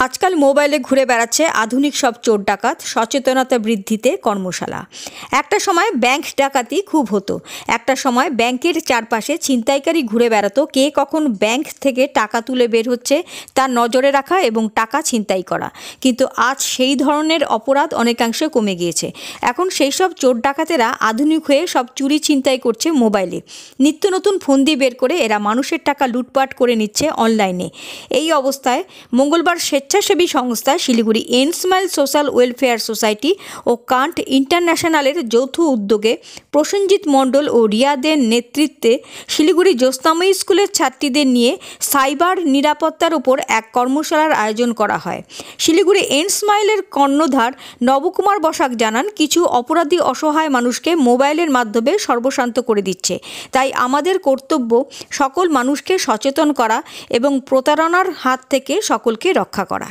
আজকাল মোবাইলে ঘুরে বেড়াচ্ছে আধুনিক সব চোর ডাকাত। সচেতনতা বৃদ্ধিতে কর্মশালা। একটা সময় ব্যাংক ডাকাতি খুব হতো। একটা সময় ব্যাংকের চারপাশে ছিনতাইকারী ঘুরে বেড়াতো। কে কখন ব্যাংক থেকে টাকা তুলে বের হচ্ছে তার নজরে রাখা এবং টাকা ছিনতাই করা। কিন্তু আজ সেই ধরনের অপরাধ অনেকাংশে কমে গিয়েছে। এখন সেই সব চোর ডাকাতেরা আধুনিক হয়ে সব চুরি ছিনতাই করছে মোবাইলে। নিত্য নতুন ফন্দি বের করে এরা মানুষের টাকা লুটপাট করে নিচ্ছে অনলাইনে। এই অবস্থায় মঙ্গলবার স্বেচ্ছাসেবী সংস্থা শিলিগুড়ি এনস্মাইল সোশ্যাল ওয়েলফেয়ার সোসাইটি ও কান্ট ইন্টারন্যাশনালের যৌথ উদ্যোগে প্রসেনজিৎ মণ্ডল ও রিয়াদের নেতৃত্বে শিলিগুড়ি জ্যোৎস্নাময়ী স্কুলের ছাত্রীদের নিয়ে সাইবার নিরাপত্তার উপর এক কর্মশালার আয়োজন করা হয়। শিলিগুড়ি এনস্মাইলের কর্ণধার নবকুমার বসাক জানান, কিছু অপরাধী অসহায় মানুষকে মোবাইলের মাধ্যমে সর্বশান্ত করে দিচ্ছে। তাই আমাদের কর্তব্য সকল মানুষকে সচেতন করা এবং প্রতারণার হাত থেকে সকলকে রক্ষা করা।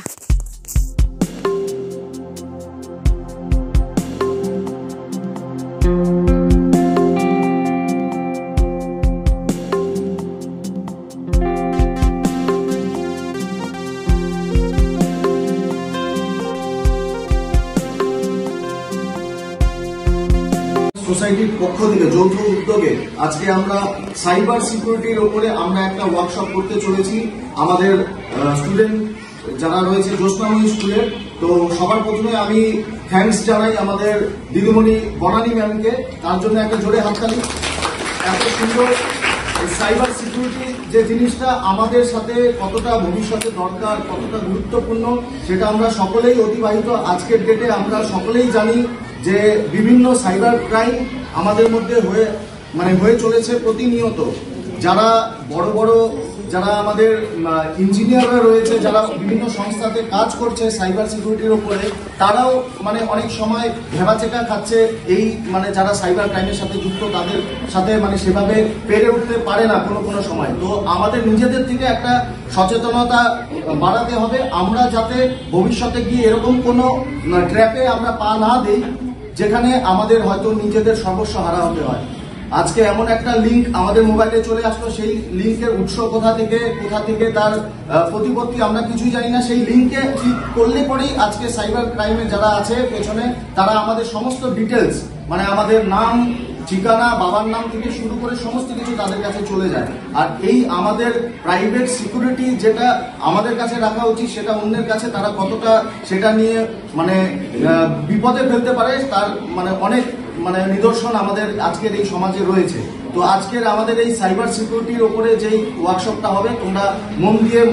সোসাইটির পক্ষ থেকে যৌথ উদ্যোগে আজকে আমরা সাইবার সিকিউরিটির উপরে আমরা একটা ওয়ার্কশপ করতে চলেছি। আমাদের স্টুডেন্ট যারা রয়েছে জ্যোৎস্নাময়ী স্কুলের, তো সবার প্রথমে আমি থ্যাঙ্কস জানাই আমাদের দিদিমণি বনানী ম্যামকে। তার জন্য একটা জোরে হাততালি। এত সুন্দর সাইবার সিকিউরিটি যে জিনিসটা আমাদের সাথে কতটা ভবিষ্যতে দরকার, কতটা গুরুত্বপূর্ণ, সেটা আমরা সকলেই অতিবাহিত আজকের ডেটে আমরা সকলেই জানি যে বিভিন্ন সাইবার ক্রাইম আমাদের মধ্যে হয়ে চলেছে প্রতিনিয়ত। যারা বড় বড় যারা আমাদের ইঞ্জিনিয়াররা রয়েছে, যারা বিভিন্ন সংস্থাতে কাজ করছে সাইবার সিকিউরিটির উপরে, তারাও অনেক সময় ভেবাচেকা খাচ্ছে। এই যারা সাইবার ক্রাইমের সাথে যুক্ত তাদের সাথে সেভাবে পেরে উঠতে পারে না কোনো সময়। তো আমাদের নিজেদের থেকে একটা সচেতনতা বাড়াতে হবে, আমরা যাতে ভবিষ্যতে গিয়ে এরকম কোনো ট্র্যাপে আমরা পা না দেই যেখানে আমাদের হয়তো নিজেদের সর্বস্ব হারা হতে হয়। আজকে এমন একটা লিঙ্ক আমাদের মোবাইলে চলে আসলো, সেই লিঙ্কের উৎস কোথা থেকে তার প্রতিপত্তি আমরা কিছুই জানি না। সেই লিঙ্কে ক্লিক করলে পরেই আজকে সাইবার ক্রাইমে যারা আছে পেছনে, তারা আমাদের সমস্ত ডিটেলস আমাদের নাম, ঠিকানা, বাবার নাম থেকে শুরু করে সমস্ত কিছু তাদের কাছে চলে যায়। আর এই আমাদের প্রাইভেট সিকিউরিটি যেটা আমাদের কাছে রাখা উচিত, সেটা অন্যের কাছে তারা কতটা সেটা নিয়ে বিপদে ফেলতে পারে, তার অনেক নিদর্শন আমাদের আজকের এই সমাজে রয়েছে। তো আজকের আমাদের এই সাইবার সিকিউরিটির উপরে যেই ওয়ার্কশপটা হবে, তোমরা মন দিয়ে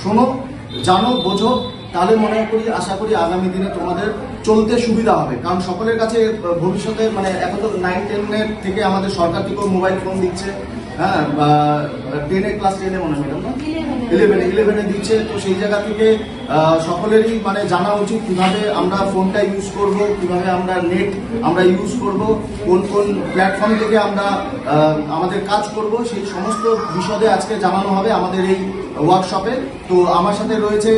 শোনো, জানো, বোঝো, তাহলে আশা করি আগামী দিনে তোমাদের চলতে সুবিধা হবে। কারণ সকলের কাছে ভবিষ্যতে এখন তো 9-10 থেকে আমাদের সরকার থেকেও মোবাইল ফোন দিচ্ছে। হ্যাঁ, 10 ক্লাস 10 মনে হয় ম্যাডাম, না 11 দিচ্ছে। তো সেই জায়গা থেকে সকলেরই জানা উচিত কিভাবে আমরা ফোনটা ইউজ করব, কিভাবে আমরা নেট আমরা ইউজ করব, কোন প্ল্যাটফর্ম থেকে আমরা আমাদের কাজ করব, সেই সমস্ত বিশদে আজকে জানানো হবে আমাদের এই ওয়ার্কশপে। তো আমার সাথে রয়েছে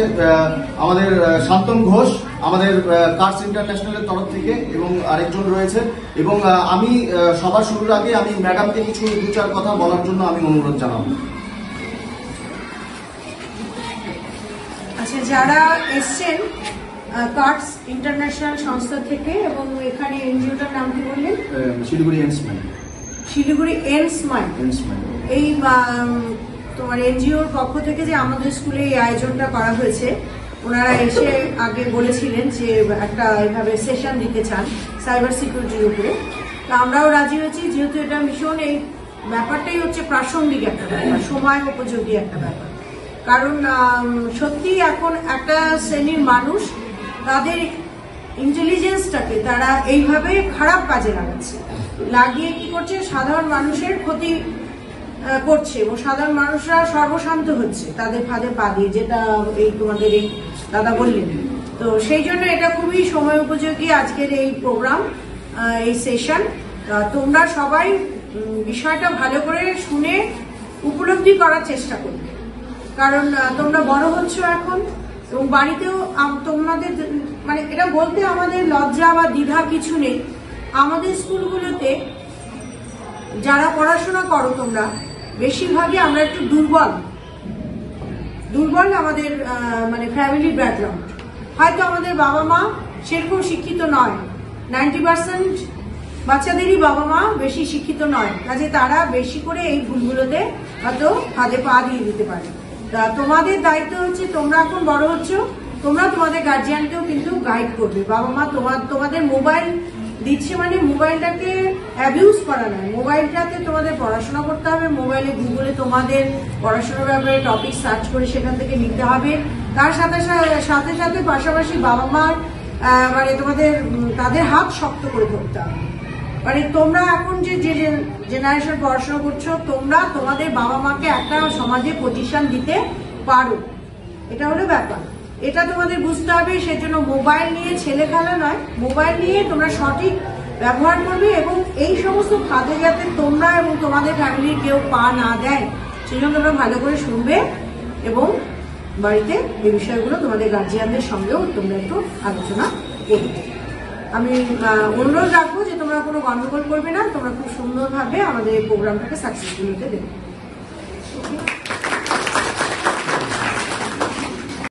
আমাদের শান্তন ঘোষ আমাদের কার্স ইন্টারন্যাশনালের তরফ থেকে, এবং আরেকজন রয়েছে। এবং আমি সবার শুরুর আগে আমি ম্যাডামকে কিছু 2-4 কথা বলার জন্য আমি অনুরোধ জানাবো। আচ্ছা, যারা এসছেন কার্স ইন্টারন্যাশনাল সংস্থা থেকে, এবং এখানে এনজিওটার নাম কি বললেন? শিলিগুড়ি এনস্মাইল। শিলিগুড়ি এনস্মাইল এই তোমার এনজিওর পক্ষ থেকে যে আমাদের স্কুলে এই আয়োজনটা করা হয়েছে, ওনারা এসে আগে বলেছিলেন যে একটা এইভাবে সেশন দিতে চান সাইবার সিকিউরিটির উপরে। তো আমরাও রাজি হয়েছি, যেহেতু এটা ভীষণ এই ব্যাপারটাই হচ্ছে প্রাসঙ্গিক একটা ব্যাপার, সময় উপযোগী একটা ব্যাপার। কারণ সত্যি এখন একটা শ্রেণীর মানুষ তাদের ইন্টেলিজেন্সটাকে তারা এইভাবে খারাপ কাজে লাগিয়ে কি করছে, সাধারণ মানুষের ক্ষতি করছে, এবং সাধারণ মানুষরা সর্বশান্ত হচ্ছে তাদের ফাঁদে পা দিয়ে, যেটা এই তোমাদের এই দাদা বললেন। তো সেই জন্য এটা খুবই সময় উপযোগী আজকের এই প্রোগ্রাম, এই সেশন। তোমরা সবাই বিষয়টা ভালো করে শুনে উপলব্ধি করার চেষ্টা করবে, কারণ তোমরা বড় হচ্ছ এখন, এবং বাড়িতেও তোমাদের এটা বলতে আমাদের লজ্জা বা দ্বিধা কিছু নেই। আমাদের স্কুলগুলোতে যারা পড়াশোনা করো তোমরা, বেশিরভাগই আমরা একটু দুর্বল, দুর্বল আমাদের মানে ফ্যামিলির ব্যাকগ্রাউন্ড। হয়তো আমাদের বাবা মা সেরকম শিক্ষিত নয়, 90% বাচ্চাদেরই বাবা মা বেশি শিক্ষিত নয়, কাজে তারা বেশি করে এই ভুলগুলোতে হয়তো হাতে পা দিয়ে দিতে পারে। তা তোমাদের দায়িত্ব হচ্ছে, তোমরা এখন বড় হচ্ছ, তোমরা তোমাদের গার্জিয়ানকেও কিন্তু গাইড করবে। বাবা মা তোমাদের মোবাইল দিচ্ছে মানে মোবাইলটাকে অ্যাবিউজ করা নয়, মোবাইলটাতে তোমাদের পড়াশোনা করতে হবে, মোবাইলে গুগলে তোমাদের পড়াশোনার ব্যাপারে টপিক সার্চ করে সেখান থেকে নিতে হবে। তার সাথে সাথে পাশাপাশি বাবা মার মানে তাদের হাত শক্ত করে ধরতে হবে। মানে তোমরা এখন যে জেনারেশন পড়াশোনা করছো, তোমরা তোমাদের বাবা মাকে একটা সমাজে পজিশন দিতে পারো, এটা হলো ব্যাপার। এটা তোমাদের বুঝতে হবে। সেজন্য মোবাইল নিয়ে ছেলে খেলা নয়, মোবাইল নিয়ে তোমরা সঠিক ব্যবহার করবে এবং এই সমস্ত ফাঁদে যাতে তোমরা এবং তোমাদের ফ্যামিলির কেউ পা না দেয়, সেজন্য তোমরা ভালো করে শুনবে এবং বাড়িতে এই বিষয়গুলো তোমাদের গার্জিয়ানদের সঙ্গেও তোমরা একটু আলোচনা করবে। আমি অনুরোধ রাখবো যে তোমরা কোনো গন্ডগোল করবে না, তোমরা খুব সুন্দরভাবে আমাদের এই প্রোগ্রামটাকে সাকসেসফুল হতে দেবে।